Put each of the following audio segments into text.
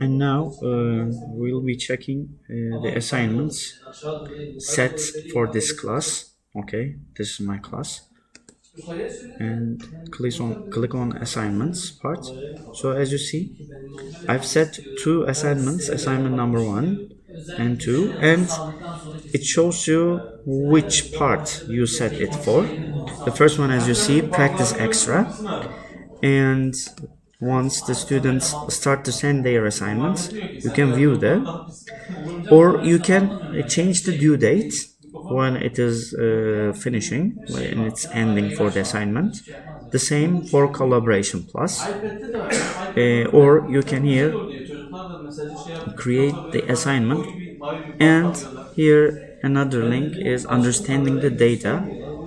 And now we'll be checking the assignments set for this class. Okay, this is my class, and click on assignments part. So as you see, I've set two assignments, assignment number 1 and 2, and it shows you which part you set it for. The first one, as you see, practice extra, and once the students start to send their assignments, you can view them, or you can change the due date when it is finishing, when it's ending for the assignment. The same for collaboration plus, or you can here create the assignment, and here another link is understanding the data,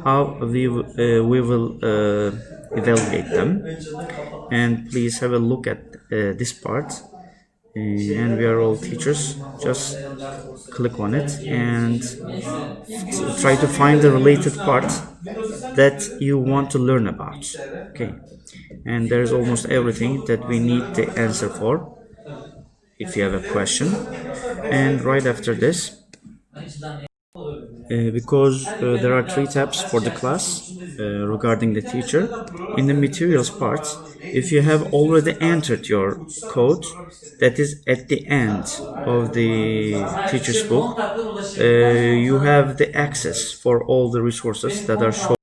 how we will evaluate them. And please have a look at this part, and we are all teachers. Just click on it and try to find the related part that you want to learn about. Okay, and there's almost everything that we need the answer for if you have a question. And right after this, because there are 3 tabs for the class regarding the teacher. In the materials part, if you have already entered your code, that is at the end of the teacher's book, you have the access for all the resources that are shown